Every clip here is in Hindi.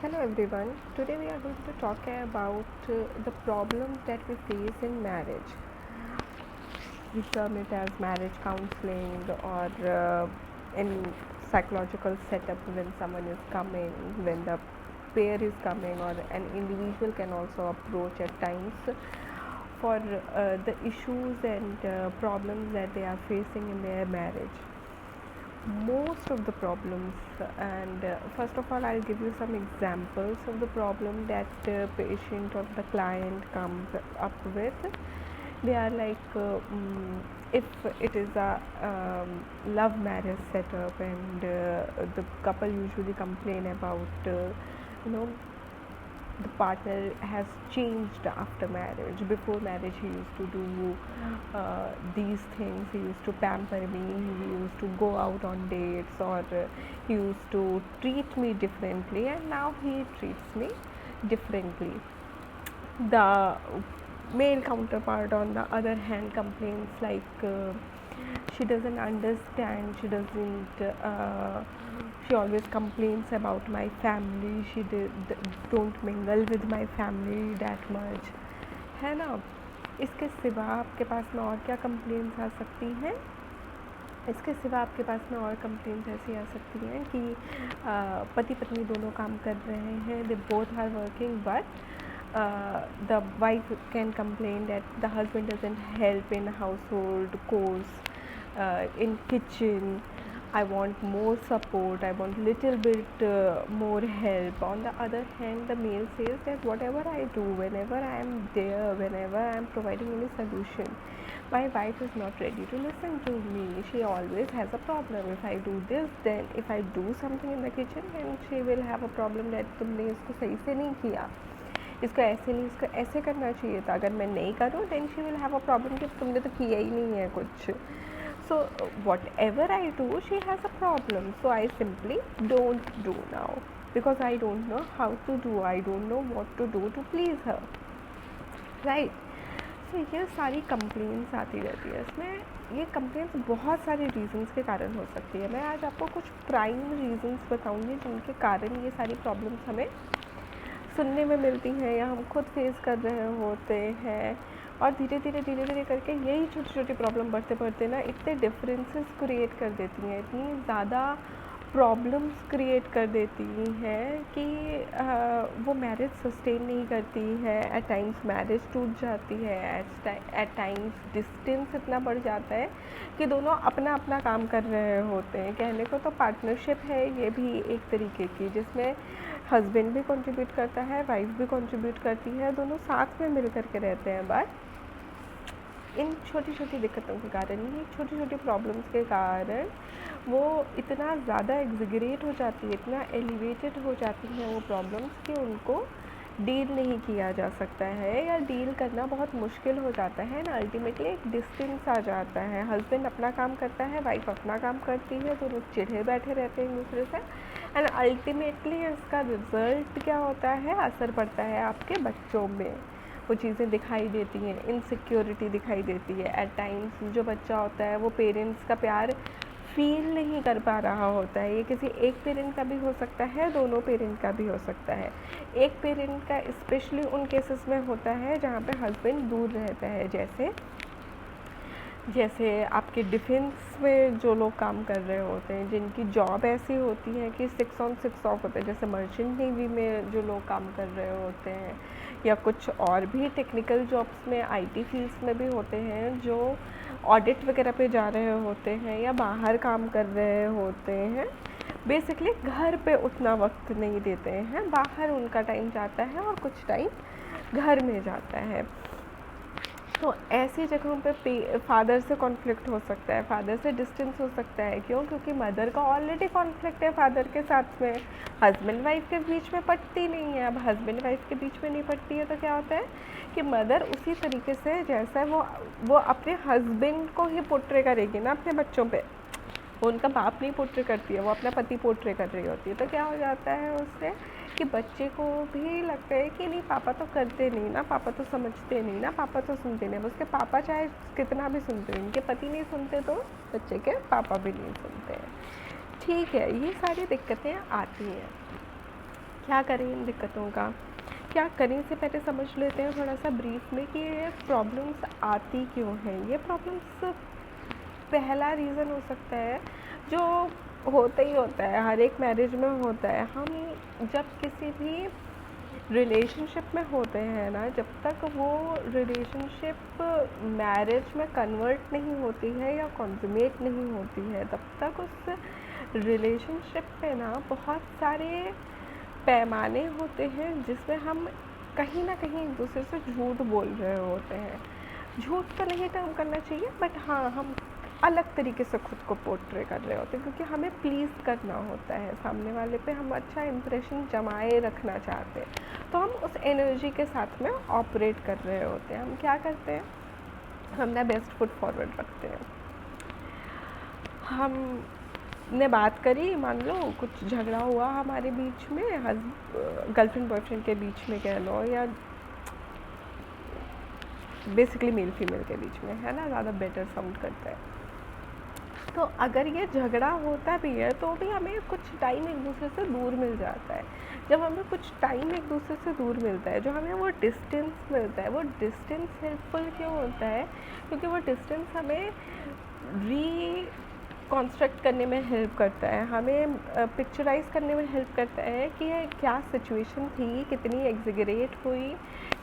Hello everyone. Today we are going to talk about the problems that we face in marriage. We term it as marriage counseling or in psychological setup when someone is coming, when the pair is coming, or an individual can also approach at times for the issues and problems that they are facing in their marriage. Most of the problems, and first of all I'll give you some examples of the problem that the patient or the client comes up with. They are like if it is a love marriage setup, and the couple usually complain about you know the partner has changed after marriage. Before marriage, he used to do these things. He used to pamper me. He used to go out on dates, or he used to treat me differently, and now he treats me differently. The male counterpart, on the other hand, complains like she doesn't understand. She always complains about my family. Don't mingle with my family that much, है ना। इसके सिवा आपके पास में और क्या कंप्लेंट्स आ सकती हैं? इसके सिवा आपके पास में और कंप्लेंट्स ऐसी आ सकती हैं कि पति पत्नी दोनों काम कर रहे हैं, they both are working, but the wife can complain that the husband doesn't help in household chores, in kitchen. I want more support, I want little bit more help. On the other hand, the male says that whatever I do, whenever I am there, whenever I am providing any solution, my wife is not ready to listen to me. She always has a problem. If I do this, then if I do something in the kitchen, then she will have a problem that तुमने इसको सही से नहीं किया, इसको ऐसे नहीं, इसको ऐसे करना चाहिए था। अगर मैं नहीं करूँ, then she will have a problem कि तुमने तो किया ही नहीं है कुछ। So whatever I do, she has a problem, so I simply don't do now, because I don't know how to do, I don't know what to do to please her, right. So ये सारी कंप्लेंट्स आती रहती है। इसमें ये कंप्लेंट्स बहुत सारे रीजंस के कारण हो सकती है। मैं आज आपको कुछ प्राइम रीजंस बताऊंगी जिनके कारण ये सारी प्रॉब्लम्स हमें सुनने में मिलती हैं या हम खुद फेस कर रहे होते हैं। और धीरे धीरे करके यही छोटी छोटी प्रॉब्लम बढ़ते बढ़ते ना इतने डिफरेंसेस क्रिएट कर देती हैं, इतनी ज़्यादा प्रॉब्लम्स क्रिएट कर देती हैं कि वो मैरिज सस्टेन नहीं करती है। एट टाइम्स मैरिज टूट जाती है, एट टाइम्स डिस्टेंस इतना बढ़ जाता है कि दोनों अपना अपना काम कर रहे होते हैं। कहने को तो पार्टनरशिप है ये भी एक तरीके की, जिसमें हस्बैंड भी कंट्रीब्यूट करता है, वाइफ भी कंट्रीब्यूट करती है, दोनों साथ में मिल करके रहते हैं। बट इन छोटी छोटी दिक्कतों के कारण, ये छोटी छोटी प्रॉब्लम्स के कारण वो इतना ज़्यादा एग्जिगरेट हो जाती है, इतना एलिवेटेड हो जाती हैं वो प्रॉब्लम्स कि उनको डील नहीं किया जा सकता है, या डील करना बहुत मुश्किल हो जाता है ना। अल्टीमेटली एक डिस्टेंस आ जाता है। हस्बैंड अपना काम करता है, वाइफ अपना काम करती है, दोनों चिढ़े बैठे रहते हैं एक दूसरे से, एंड अल्टीमेटली इसका रिज़ल्ट क्या होता है? असर पड़ता है आपके बच्चों में। वो चीज़ें दिखाई देती हैं, इनसिक्योरिटी दिखाई देती है। एट टाइम्स जो बच्चा होता है वो पेरेंट्स का प्यार फील नहीं कर पा रहा होता है। ये किसी एक पेरेंट का भी हो सकता है, दोनों पेरेंट का भी हो सकता है। एक पेरेंट का स्पेशली उन केसेस में होता है जहाँ पे हस्बैंड दूर रहता है, जैसे आपके डिफेंस में जो लोग काम कर रहे होते हैं, जिनकी जॉब ऐसी होती है कि 6 on 6 ऑफ होते हैं, जैसे मर्चेंट नेवी में जो लोग काम कर रहे होते हैं, या कुछ और भी टेक्निकल जॉब्स में, आईटी फील्ड्स में भी होते हैं, जो ऑडिट वगैरह पे जा रहे होते हैं या बाहर काम कर रहे होते हैं। बेसिकली घर पे उतना वक्त नहीं देते हैं, बाहर उनका टाइम जाता है और कुछ टाइम घर में जाता है। तो ऐसी जगहों पे फादर से कॉन्फ्लिक्ट हो सकता है, फादर से डिस्टेंस हो सकता है। क्यों? क्योंकि मदर का ऑलरेडी कॉन्फ्लिक्ट है फादर के साथ में, हस्बैंड वाइफ के बीच में पटती नहीं है। अब हस्बैंड वाइफ के बीच में नहीं पटती है तो क्या होता है कि मदर उसी तरीके से जैसा वो अपने हस्बैंड को ही पोर्ट्रे करेगी ना अपने बच्चों पे, वो उनका बाप नहीं पोर्ट्रे करती है, वो अपना पति पोर्ट्रे कर रही होती है। तो क्या हो जाता है उससे कि बच्चे को भी लगता है कि नहीं, पापा तो करते नहीं ना, पापा तो समझते नहीं ना, पापा तो सुनते नहीं। उसके पापा चाहे कितना भी सुनते हैं, इनके पति नहीं सुनते तो बच्चे के पापा भी नहीं सुनते हैं। ठीक है, ये सारी दिक्कतें आती हैं। क्या करें इन दिक्कतों का, क्या करें से पहले समझ लेते हैं थोड़ा सा ब्रीफ में कि ये प्रॉब्लम्स आती क्यों हैं। ये प्रॉब्लम्स, पहला रीज़न हो सकता है जो होता ही होता है, हर एक मैरिज में होता है। हम जब किसी भी रिलेशनशिप में होते हैं ना, जब तक वो रिलेशनशिप मैरिज में कन्वर्ट नहीं होती है या कॉन्सुमेट नहीं होती है, तब तक उस रिलेशनशिप पे ना बहुत सारे पैमाने होते हैं जिसमें हम कहीं ना कहीं एक दूसरे से झूठ बोल रहे होते हैं। झूठ तो नहीं टर्म करना चाहिए, बट हाँ, हम अलग तरीके से खुद को पोर्ट्रे कर रहे होते हैं क्योंकि हमें प्लीज़ करना होता है, सामने वाले पे हम अच्छा इंप्रेशन जमाए रखना चाहते हैं। तो हम उस एनर्जी के साथ में ऑपरेट कर रहे होते हैं। हम क्या करते हैं, हमने बेस्ट फुट फॉरवर्ड रखते हैं। हमने बात करी, मान लो कुछ झगड़ा हुआ हमारे बीच में, गर्लफ्रेंड बॉयफ्रेंड के बीच में कह लो, या बेसिकली मेल फीमेल के बीच में, है ना, ज़्यादा बेटर साउंड करता है। तो अगर ये झगड़ा होता भी है तो भी हमें कुछ टाइम एक दूसरे से दूर मिल जाता है। जब हमें कुछ टाइम एक दूसरे से दूर मिलता है, जो हमें वो डिस्टेंस मिलता है, वो डिस्टेंस हेल्पफुल क्यों होता है, क्योंकि वो डिस्टेंस हमें कॉन्स्ट्रक्ट करने में हेल्प करता है, हमें पिक्चराइज करने में हेल्प करता है कि ये क्या सिचुएशन थी, कितनी एग्जिगरेट हुई,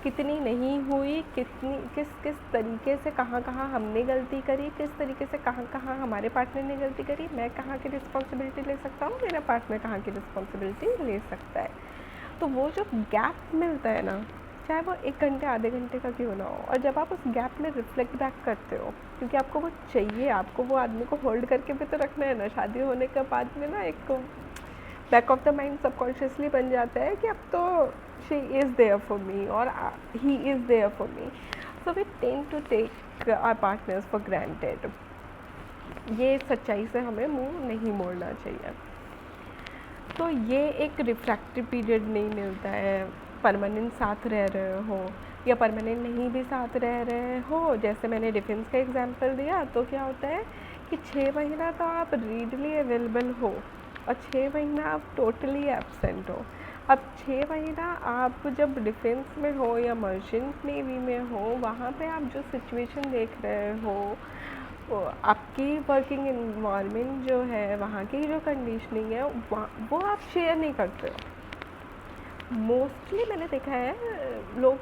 कितनी नहीं हुई, कितनी किस तरीके से कहाँ हमने गलती करी, किस तरीके से कहाँ हमारे पार्टनर ने गलती करी, मैं कहाँ की रिस्पॉन्सिबिलिटी ले सकता हूँ, मेरा पार्टनर कहाँ की रिस्पॉन्सिबिलिटी ले सकता है। तो वो जो गैप मिलता है ना, चाहे वो 1 घंटे आधे घंटे का क्यों ना हो, और जब आप उस गैप में रिफ्लेक्ट बैक करते हो, क्योंकि आपको वो चाहिए, आपको वो आदमी को होल्ड करके भी तो रखना है ना। शादी होने के बाद में ना एक back of the mind subconsciously बन जाता है कि अब तो she is there for me और he is there for me. So we tend to take our partners for granted. ये सच्चाई से हमें मुंह नहीं मोड़ना चाहिए। तो ये एक रिफ्रैक्टिव पीरियड नहीं मिलता है, परमानेंट साथ रह रहे हो या परमानेंट नहीं भी साथ रह रहे हो। जैसे मैंने डिफेंस का एग्जांपल दिया, तो क्या होता है कि 6 महीना तो आप रीडली अवेलेबल हो और 6 महीना आप टोटली एब्सेंट हो। अब 6 महीना आप जब डिफेंस में हो या मर्चेंट नेवी में हो, वहाँ पे आप जो सिचुएशन देख रहे हो, आपकी वर्किंग इन्वायरमेंट जो है, वहाँ की जो कंडीशनिंग है, वो आप शेयर नहीं करते हो। मोस्टली मैंने देखा है लोग,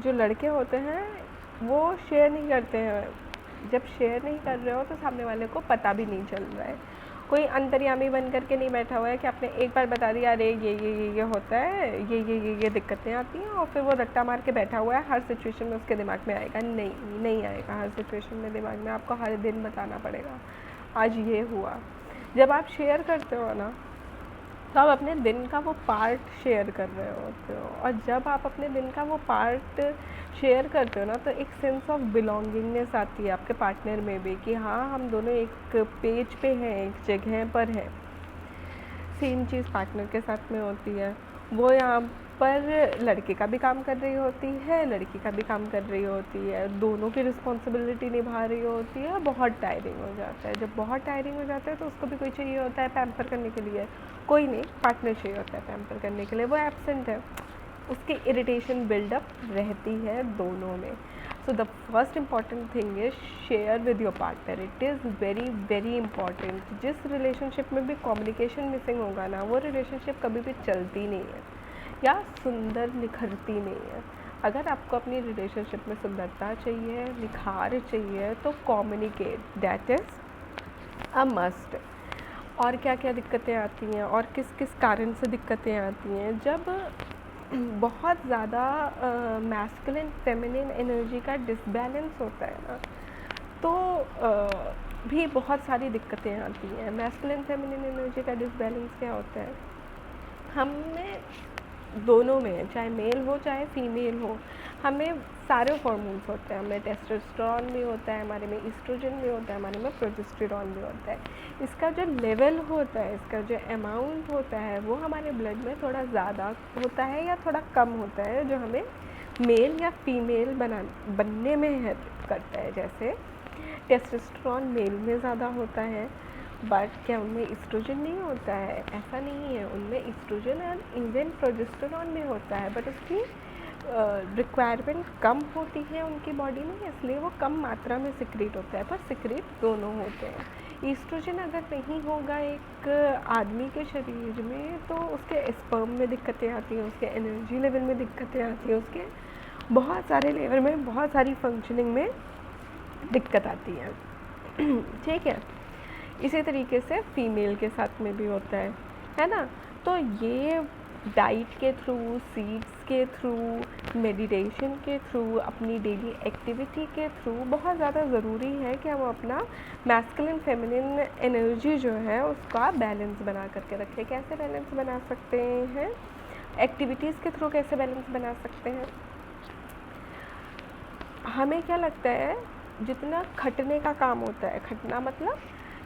जो लड़के होते हैं, वो शेयर नहीं करते हैं। जब शेयर नहीं कर रहे हो तो सामने वाले को पता भी नहीं चल रहा है, कोई अंतर्यामी बन करके नहीं बैठा हुआ है कि आपने एक बार बता दिया अरे ये होता है, ये दिक्कतें आती हैं, और फिर वो रट्टा मार के बैठा हुआ है। हर सिचुएशन में उसके दिमाग में आएगा, नहीं आएगा। हर सिचुएशन में दिमाग में आपको हर दिन बताना पड़ेगा आज ये हुआ। जब आप शेयर करते हो ना, तो आप अपने दिन का वो पार्ट शेयर कर रहे होते हो, और जब आप अपने दिन का वो पार्ट शेयर करते हो ना, तो एक सेंस ऑफ बिलोंगिंगनेस आती है आपके पार्टनर में भी कि हाँ, हम दोनों एक पेज पे हैं, एक जगह पर हैं। सेम चीज़ पार्टनर के साथ में होती है। वो यहाँ पर लड़के का भी काम कर रही होती है, लड़की का भी काम कर रही होती है, दोनों की रिस्पॉन्सिबिलिटी निभा रही होती है। बहुत टायरिंग हो जाता है। जब बहुत टायरिंग हो जाता है तो उसको भी कोई चाहिए होता है पैम्पर करने के लिए, कोई नहीं, पार्टनर चाहिए होता है पैम्पर करने के लिए। वो एब्सेंट है, उसकी इरिटेशन बिल्डअप रहती है दोनों में। So the first important thing is share with your partner. It is very very important. जिस रिलेशनशिप में भी कम्युनिकेशन मिसिंग होगा ना, वो रिलेशनशिप कभी भी चलती नहीं है या सुंदर निखरती नहीं है। अगर आपको अपनी रिलेशनशिप में सुंदरता चाहिए, निखार चाहिए, तो communicate, that is a must. और क्या क्या दिक्कतें आती हैं और किस किस कारण से दिक्कतें आती हैं, जब बहुत ज़्यादा मैस्कुलिन फेमिनिन एनर्जी का डिसबैलेंस होता है ना, तो भी बहुत सारी दिक्कतें आती हैं। मैस्कुलिन फेमिनिन एनर्जी का डिसबैलेंस क्या होता है, हमें दोनों में, चाहे मेल हो चाहे फीमेल हो, हमें सारे हार्मोन्स होते हैं। हमें टेस्टोस्टेरोन भी होता है, हमारे में ईस्ट्रोजन भी होता है, हमारे में प्रोजेस्टेरॉन भी होता है। इसका जो लेवल होता है, इसका जो अमाउंट होता है, वो हमारे ब्लड में थोड़ा ज़्यादा होता है या थोड़ा कम होता है, जो हमें मेल या फीमेल बनने में हेल्प करता है। जैसे टेस्टोस्टेरोन मेल में ज़्यादा होता है बट क्या उनमें इस्ट्रोजन नहीं होता है? ऐसा नहीं है, उनमें इस्ट्रोजन और इवन प्रोजेस्टेरॉन भी होता है, बट उसकी रिक्वायरमेंट कम होती है उनकी बॉडी में, इसलिए वो कम मात्रा में सिक्रीट होता है, पर सिक्रीट दोनों होते हैं। ईस्ट्रोजन अगर नहीं होगा एक आदमी के शरीर में तो उसके स्पर्म में दिक्कतें आती हैं, उसके एनर्जी लेवल में दिक्कतें आती हैं, उसके बहुत सारे लेवल में, बहुत सारी फंक्शनिंग में दिक्कत आती है। ठीक है, इसी तरीके से फीमेल के साथ में भी होता है ना। तो ये डाइट के थ्रू, सीड्स के थ्रू, मेडिटेशन के थ्रू, अपनी डेली एक्टिविटी के थ्रू बहुत ज़्यादा ज़रूरी है कि हम अपना मैस्कुलिन फेमिनिन एनर्जी जो है उसका बैलेंस बना करके रखें। कैसे बैलेंस बना सकते हैं? एक्टिविटीज़ के थ्रू कैसे बैलेंस बना सकते हैं? हमें क्या लगता है, जितना खटने का काम होता है, खटना मतलब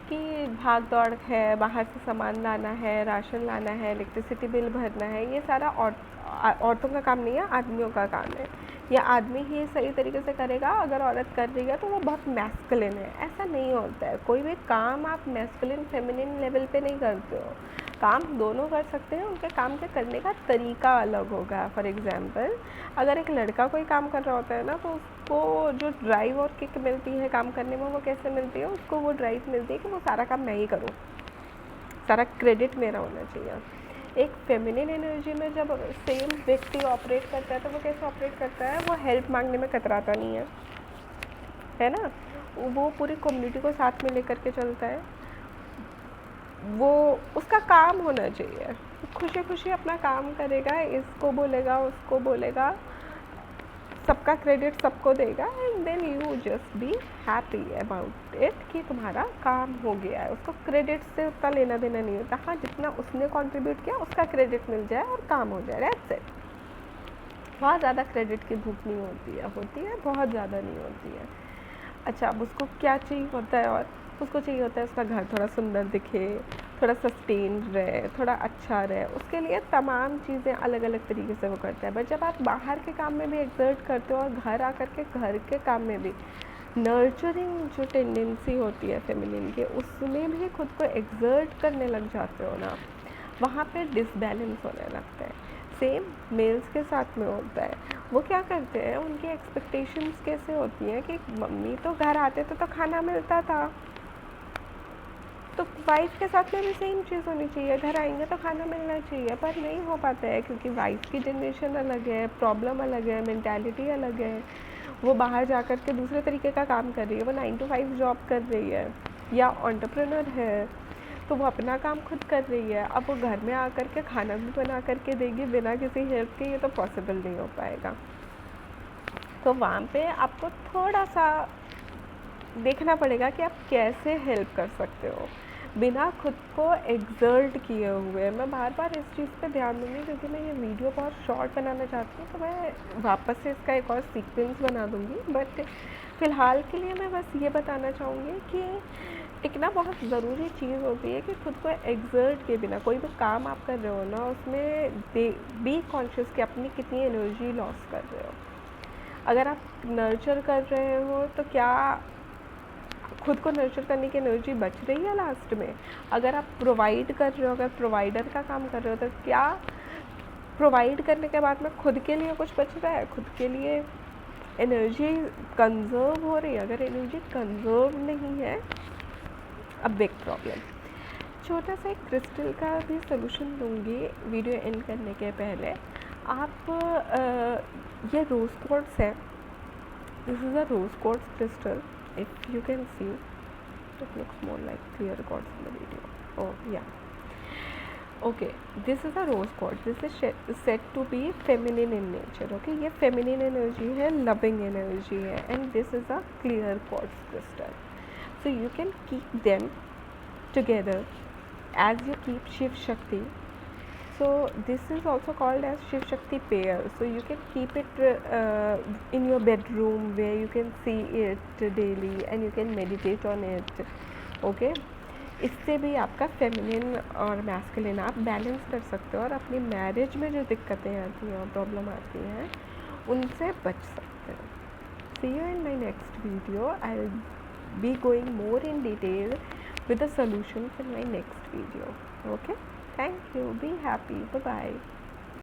कि भाग दौड़ है, बाहर से सामान लाना है, राशन लाना है, इलेक्ट्रिसिटी बिल भरना है, ये सारा औरतों का काम नहीं है, आदमियों का काम है। या आदमी ही सही तरीके से करेगा, अगर औरत कर रही है तो वो बहुत मैस्कुलिन है। ऐसा नहीं होता है, कोई भी काम आप मैस्कुलिन फेमिनिन लेवल पे नहीं करते हो। काम दोनों कर सकते हैं, उनके काम के करने का तरीका अलग होगा। फॉर एग्ज़ाम्पल, अगर एक लड़का कोई काम कर रहा होता है ना, तो उसको जो ड्राइव और किक मिलती है काम करने में, वो कैसे मिलती है? उसको वो ड्राइव मिलती है कि वो सारा काम मैं ही करूँ, सारा क्रेडिट मेरा होना चाहिए। एक फेमिनिन एनर्जी में जब सेम व्यक्ति ऑपरेट करता है तो वो कैसे ऑपरेट करता है? वो हेल्प मांगने में कतराता नहीं है ना। वो पूरी कम्युनिटी को साथ में लेकर के चलता है। वो उसका काम होना चाहिए, खुशी खुशी अपना काम करेगा, इसको बोलेगा, उसको बोलेगा, सबका क्रेडिट सबको देगा, and then you just be happy about it कि तुम्हारा काम हो गया है। उसको क्रेडिट से उतना लेना देना नहीं होता। हाँ, जितना उसने कंट्रीब्यूट किया उसका क्रेडिट मिल जाए और काम हो जाए, दैट्स इट। बहुत ज़्यादा क्रेडिट की भूख नहीं होती है बहुत ज़्यादा नहीं होती है। अच्छा, अब उसको क्या चाहिए होता है? और उसको चाहिए होता है उसका घर थोड़ा सुंदर दिखे, थोड़ा सस्टेन रहे, थोड़ा अच्छा रहे। उसके लिए तमाम चीज़ें अलग अलग तरीके से वो करता है। बट जब आप बाहर के काम में भी एक्सर्ट करते हो और घर आकर के घर के काम में भी नर्चरिंग जो टेंडेंसी होती है फेमिनिन के, उसमें भी खुद को एक्सर्ट करने लग जाते हो ना, वहाँ पे डिसबैलेंस होने लगता है। सेम मेल्स के साथ में होता है। वो क्या करते हैं, उनकी एक्सपेक्टेशंस कैसे होती हैं कि मम्मी तो घर आते तो खाना मिलता था, तो वाइफ के साथ में भी सेम चीज़ होनी चाहिए, घर आएंगे तो खाना मिलना चाहिए। पर नहीं हो पाता है क्योंकि वाइफ की जनरेशन अलग है, प्रॉब्लम अलग है, मेंटालिटी अलग है। वो बाहर जा कर के दूसरे तरीके का काम कर रही है, वो 9 to 5 जॉब कर रही है या एंटरप्रेन्योर है, तो वो अपना काम खुद कर रही है। अब वो घर में आकर के खाना भी बना करके देगी बिना किसी हेल्प के, ये तो पॉसिबल नहीं हो पाएगा। तो वहाँ पे आपको थोड़ा सा देखना पड़ेगा कि आप कैसे हेल्प कर सकते हो बिना खुद को एक्सर्ट किए हुए। मैं बार बार इस चीज़ पे ध्यान दूँगी क्योंकि मैं ये वीडियो बहुत शॉर्ट बनाना चाहती हूँ, तो मैं वापस से इसका एक और सीक्वेंस बना दूँगी। बट फ़िलहाल के लिए मैं बस ये बताना चाहूँगी कि एक ना बहुत ज़रूरी चीज़ होती है कि खुद को एक्सर्ट के बिना कोई भी काम आप कर रहे हो ना, उसमें बी कॉन्शियस कि अपनी कितनी एनर्जी लॉस कर रहे हो। अगर आप नर्चर कर रहे हो तो क्या खुद को नर्चर करने की एनर्जी बच रही है लास्ट में? अगर आप प्रोवाइड कर रहे हो, अगर प्रोवाइडर का काम कर रहे हो, तो क्या प्रोवाइड करने के बाद में खुद के लिए कुछ बच रहा है? खुद के लिए एनर्जी कंजर्व हो रही है? अगर एनर्जी कंजर्व नहीं है, अ बिग प्रॉब्लम। छोटा सा एक क्रिस्टल का भी सोल्यूशन दूंगी वीडियो एंड करने के पहले। आप ये रोज़ क्वार्ट्स है, this is a rose quartz crystal. If you can see, it looks more like clear quartz in the video. Oh yeah, okay, this is a rose quartz. This is said to be feminine in nature. Okay, ये feminine energy है, loving energy है, and this is a clear quartz crystal. So you can keep them together as you keep Shiv Shakti. So this is also called as Shiv Shakti pair. So you can keep it in your bedroom where you can see it daily and you can meditate on it. Okay, इससे भी आपका फेमिनिन और मैस्कुलिन आप बैलेंस कर सकते हो और अपनी मैरिज में जो दिक्कतें आती हैं और प्रॉब्लम आती हैं उनसे बच सकते हो। See you in my next video. I'll be going more in detail with the solutions in my next video. Okay, thank you, be happy, bye bye.